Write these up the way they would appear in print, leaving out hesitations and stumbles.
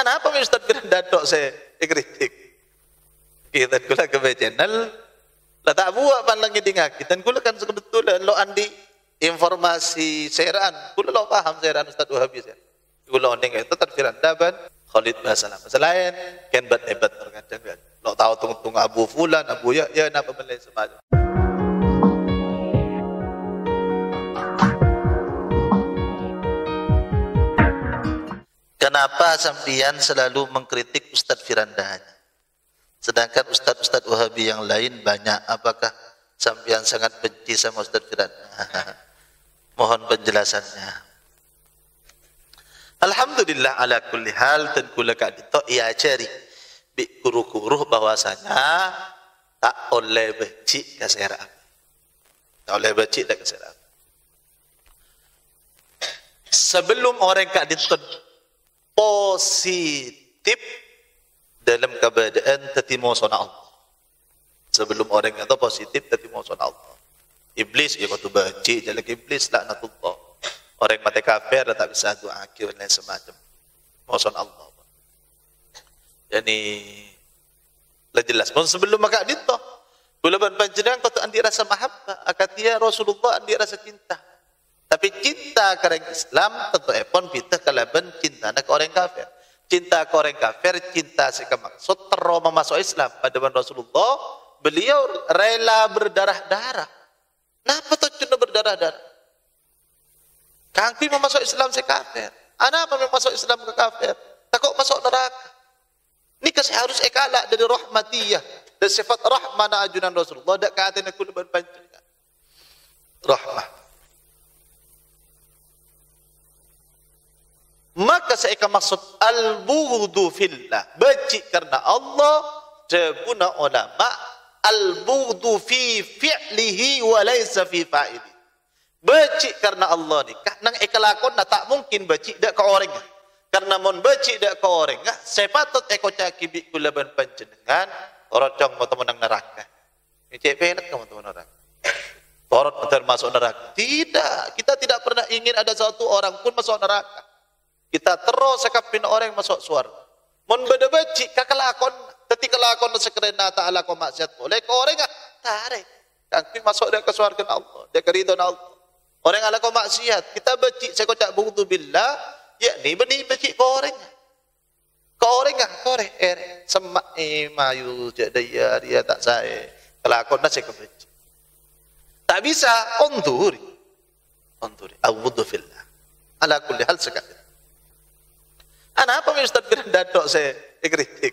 Apa Ustaz Firanda tok saya kritik? Kita kula ke channel lah tak buat pandangi dingak. Kita kula kan kebetulan lo andi informasi seraan. Kula lo paham seraan Ustaz Wahabi saya. Kula ondeng itu Ustaz Firanda ban Khalid Basalam. Selain kan hebat terkadang kan. Lo tahu tung Abu Fulan, Abu ya napa belai semacam. Kenapa sampian selalu mengkritik Ustaz Firanda? Sedangkan Ustaz Wahabi yang lain banyak. Apakah sampian sangat benci sama Ustaz Firanda? Mohon penjelasannya. Alhamdulillah ala kulli hal dan kula kadito ia cari bi kuru-kuru bahwasanya tak oleh benci kasera. Tak oleh benci dak kasera. Sebelum orang kadito positif dalam keadaan tertimo sona Allah. Sebelum orang kata positif tertimo sona Allah. Iblis ya kau tu benci jalan iblis laknatullah. Orang mati kafir tak bisa doa dan lain semacam. Mohon Allah. Jadi lah jelas. Pun sebelum maka dito, bila panjenengan kau tu andi rasa mahabbah, akatia Rasulullah andi rasa cinta. Tapi cinta ke orang Islam tentu epon kita kalaban cinta ke orang kafir. Cinta ke orang kafir, cinta seka maksud teroma masuk Islam. Pada Rasulullah, beliau rela berdarah-darah. Kenapa tuh cuma berdarah-darah? Kangki mau masuk Islam si kafir. Anak apa masuk Islam ke kafir? Takut masuk neraka. Ini kasih harus ekalak dari rahmatiyah. Dan sifat rahmana ajunan Rasulullah. Tak kata aku leban panjang. Rahmah. Maka saya akan maksud al-bughdu fillah, benci karena Allah. Jabuna ulama al-bughdu fi fi'lihi wa laysa fi fa'ili. Benci karena Allah ni nang ekalakon na tak mungkin benci dak ke orang. Karena mon benci dak ke orang, sepatut eko caki bi kula ban panjenengan orocong mau temen neraka. Ini cek penet teman-teman orang. Orot termasuk neraka. Tidak, kita tidak pernah ingin ada satu orang pun masuk neraka. Kita terus sekapin orang masuk surga. Mun beda benci kakelakon, ketika lakon sekerana ta'ala ko maksiat boleh ke orang enggak? Tarik. Kangki masuk dia ke surga Allah, dia ke ridha Allah. Orang ala ko maksiat, kita benci saya kocak bughdu billah, yakni beni benci ke orang. Ke orang enggak? Ke orang semak mayu jadaya dia tak saya. Kelakon saya kebenci. Tak bisa unduri. A'udzu fillah. Ala kulli hal sekali. Apa Ustaz Firanda tok saya kritik?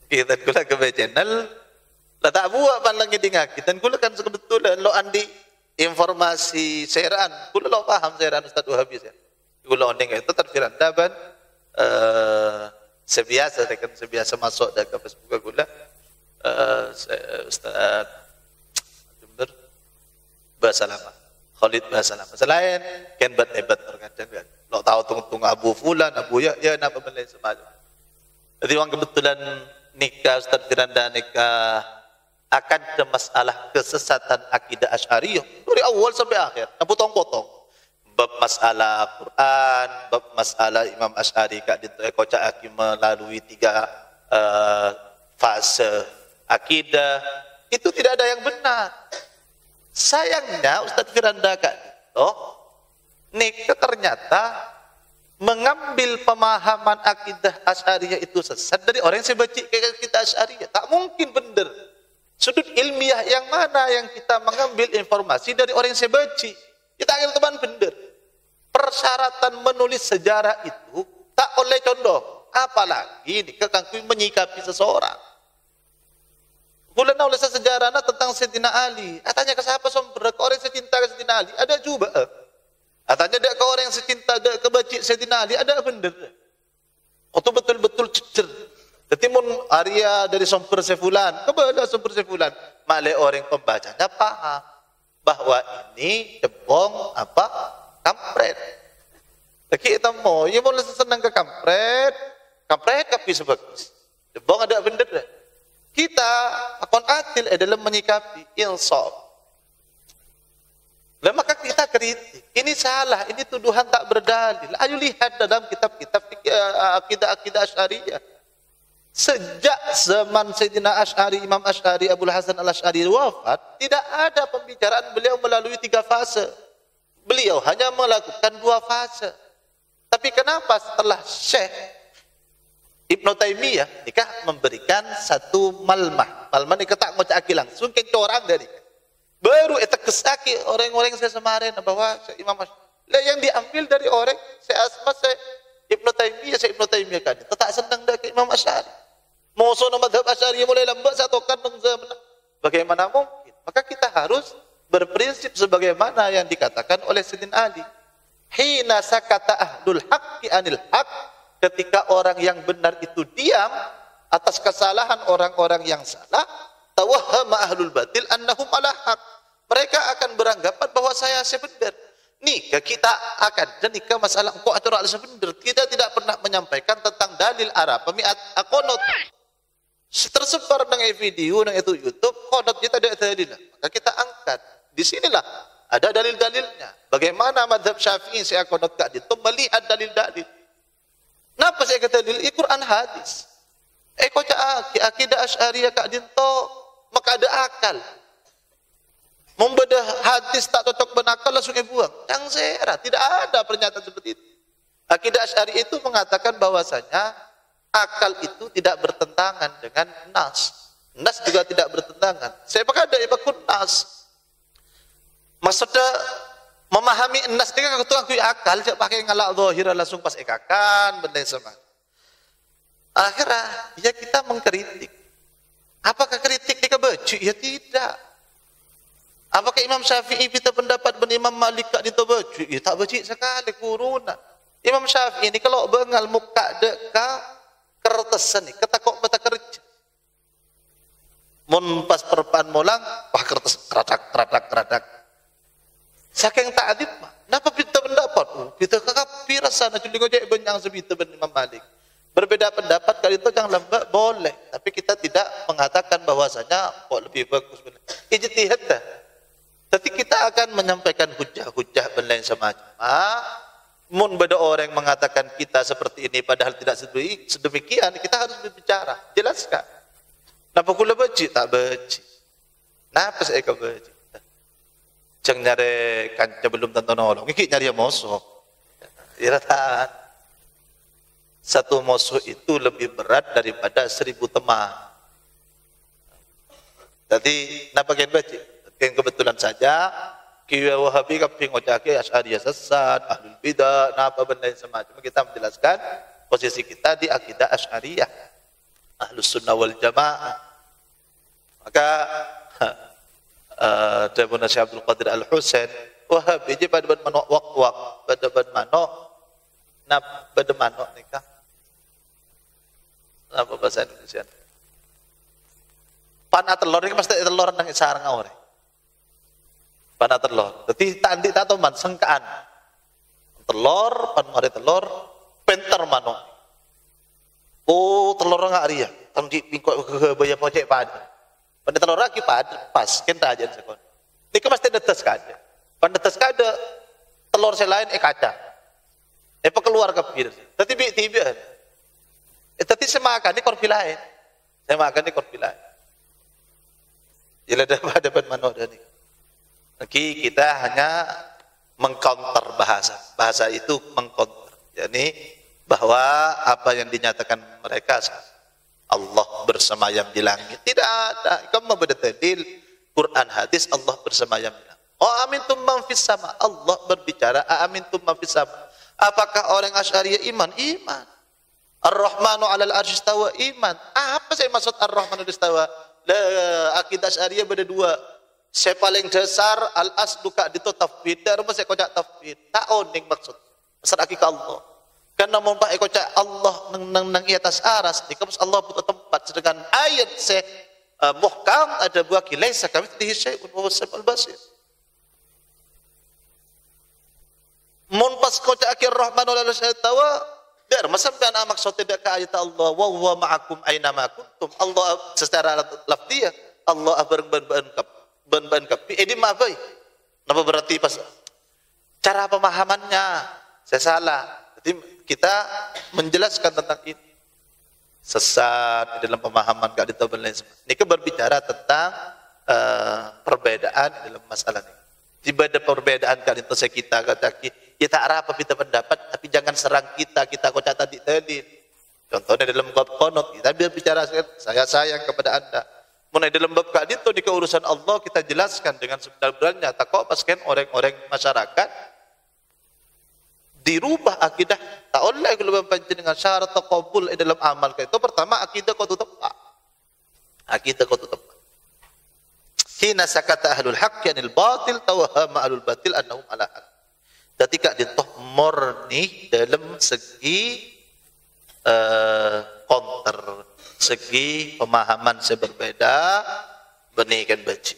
Kita kula ke channel lah tak buat pandangi dingak. Kita kula kan kebetulan lo andi informasi seraan. Kula lo paham seraan Ustaz Wahabi saya. Kula ondeng itu Ustaz Firanda ban sebiasa masuk dak ke Facebook kula. Ustaz Jember Basalam. Khalid Basalam. Selain kan hebat terkadang kan. Lo tahu tung Abu Fulan, Abu ya napa belai semacam. Jadi orang kebetulan nikah Ustaz Firanda nikah akan ada masalah kesesatan akidah Asy'ariyah dari awal sampai akhir. Potong-potong. Bab masalah Quran, bab masalah Imam Asy'ari kak dikocak aki melalui 3 fase akidah. Itu tidak ada yang benar. Sayangnya Ustaz Firanda kak nikah ternyata mengambil pemahaman akidah Asy'ariyah itu sesat dari orang yang sebeci kayak kita Asy'ariyah. Tak mungkin benar. Sudut ilmiah yang mana yang kita mengambil informasi dari orang yang sebeci? Kita akan teman benar. Persyaratan menulis sejarah itu tak oleh contoh. Apalagi dikekangkui menyikapi seseorang. Bulan oleh sejarah tentang Sayyidina Ali. Tanya ke siapa sumber? Ke orang yang cinta ke Sayyidina Ali. Ada juga. Katanya ada ke orang yang secinta ada ke bacik Sayyidina Ali, ada benar. Itu betul-betul cecer. Ketimun Arya dari sumber sefulan, kepada sumber sefulan. Malai orang pembacanya paham bahwa ini debong apa? Kampret. Lagi kita mau, ya boleh senang ke kampret tapi sebagus. Debong ada benar. Kita akan adil dalam menyikapi insaf. Maka kita kritik. Ini salah, ini tuduhan tak berdalil. Ayo lihat dalam kitab-kitab akidah Asy'ariyah. Sejak zaman Sayyidina Asy'ari, Imam Asy'ari, Abul Hasan al-Asy'ari wafat, tidak ada pembicaraan beliau melalui 3 fase. Beliau hanya melakukan 2 fase. Tapi kenapa setelah Syekh Ibnu Taimiyah nikah memberikan satu malmah. Malmah ini ketak ngocaki langsung ke orang dari. Baru itu kesaki orang-orang saya semarin bahwa Imam Asy'ari yang diambil dari orang saya asma saya Ibnu Taimiyah kan. Tak senang dah ke Imam Asy'ari. Musuh mazhab Asy'ari mulai lambat satu kan zaman. Bagaimana mungkin? Maka kita harus berprinsip sebagaimana yang dikatakan oleh Sayyidina Ali. Hina sakata ahlul haqqi anil haqq, ketika orang yang benar itu diam atas kesalahan orang-orang yang salah, tawahhama ahlul batil annahum ala haqq. Mereka akan beranggapan bahwa saya benar. Nikah kita akan dan nikah masalah engkau atur al benar. Kita tidak pernah menyampaikan tentang dalil Arab, pemiat akonot. Tersebar dengan video dengan itu YouTube, konot kita ada dalil. Maka kita angkat. Di sinilah ada dalil-dalilnya. Bagaimana mazhab Syafi'i saya konot kak itu melihat dalil-dalil. Kenapa saya kata dalil? Quran hadis. Kau cak akidah Asy'ariyah kak dinto maka ada akal. Membedah hadis tak cocok benakal langsung buang. Yang serah, tidak ada pernyataan seperti itu. Akidah Asy'ari itu mengatakan bahwasanya akal itu tidak bertentangan dengan nas. Nas juga tidak bertentangan. Saya pakai ada ibakun nas. Maksudnya memahami nas dengan ketua akal, saya pakai ngalak zahir langsung pas ekakan benda sama. Akhirnya ya kita mengkritik. Apakah kritik di kebecu? Ya tidak. Apakah Imam Syafi'i kita pendapat ben Imam Malik kak ditobecu? Ya tak becik sekali kuruna. Imam Syafi'i ini kalau bengal muka deka kertesan ni ketakok mata kerja. Mun pas perpan molang, wah kertas keradak. Saking ta'adib mah. Napa kita pendapat? Kita kakapir sana culi ngojek benyang sebita ben Imam Malik. Berbeda pendapat kali itu jangan lambat boleh, tapi kita tidak mengatakan bahwasanya kok lebih bagus benar. Ijtihad dah. Tapi kita akan menyampaikan hujah-hujah ben lain semacam. Mun beda orang yang mengatakan kita seperti ini padahal tidak sedemikian, kita harus berbicara, jelaskan. Napa kula beci? Tak beci. Napa saya kau beci? Jangan nyari kanca belum tentu nolong. Iki nyari musuh. Iratan. Satu musuh itu lebih berat daripada 1000 teman. Jadi napa kalian beci? Kebetulan saja Kiwa Wahabi kaping ngocake Asy'ariyah sesat, ahlul bidah, napa benda semacam. Kita menjelaskan posisi kita di akidah Asy'ariyah, Ahlus Sunnah wal Jamaah. Maka Dabuna Syekh Abdul Qadir Al-Husain Wahabi je pada manok wak-wak, pada manok pada manok nikah. Apa bahasa Indonesia? Panah telur ini mesti telur nang sarang orang. Panah telur. Jadi tadi tak tahu man sengkaan. Telur, pan mari telur, penter manok. Oh, telur ngak ria. Tandi pingkok baya pojek pada. Pada telur lagi pada pas kenta aja sekon. Nika mesti netes kada. Pan netes kada telur selain kaca. Apa keluar kepir. Tapi tiba. Tapi semakan ni korpi lain. Saya makan ni korpi lain. Jila dapat manok dah ni. Lagi kita hanya mengcounter bahasa. Bahasa itu mengcounter. Yani bahwa apa yang dinyatakan mereka Allah bersemayam di langit. Tidak ada. Kamu berdalil Quran hadis Allah bersemayam di langit. Oh amintum man fis sama. Allah berbicara amintum man fis sama. Apakah orang Asy'ariyah iman? Iman. Ar-Rahmanu 'alal arsy istawa iman. Apa saya maksud Ar-Rahmanu istawa? Akidah Asy'ariyah beda dua. Saya paling dasar al-aslu kak itu tafwid. Dan rumah saya kocak tafwid. Tak oning maksud. Maksud akikah Allah. Karena mumpah kocak Allah nang i atas aras. Jika Allah butuh tempat. Sedangkan ayat saya muhkam ada buah kilaisa kami tidak syai'un wa wasal basir. Munpas kocak akir rahman wal syaitawa. Dar masam kan maksud tidak ke ayat Allah. Wa huwa ma'akum aina ma kuntum. Allah secara lafziyah Allah ban kapi. Ini maafai. Napa berarti pas cara pemahamannya saya salah. Jadi kita menjelaskan tentang ini. Sesat di dalam pemahaman gak ditahu lain sebagainya. Ini berbicara tentang perbedaan dalam masalah ini. Tiba ada perbedaan kan itu saya kita kata kita apa kita pendapat tapi jangan serang kita kau catat di dalil. Contohnya dalam bab qanut kita berbicara saya sayang kepada Anda. Mulai dalam bab itu di keurusan Allah kita jelaskan dengan sebenar-benarnya. Tak kok paskan orang-orang masyarakat dirubah akidah tak oleh kalau dengan syarat taqabul dalam amal itu pertama akidah kau tutup akidah kau tutup hina sakata ahlul haqq yanil batil tawahama ahlul batil annahum ala haq ketika ditoh murni dalam segi counter segi pemahaman berbeda benihkan baca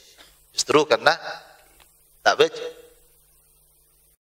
justru karena tak baca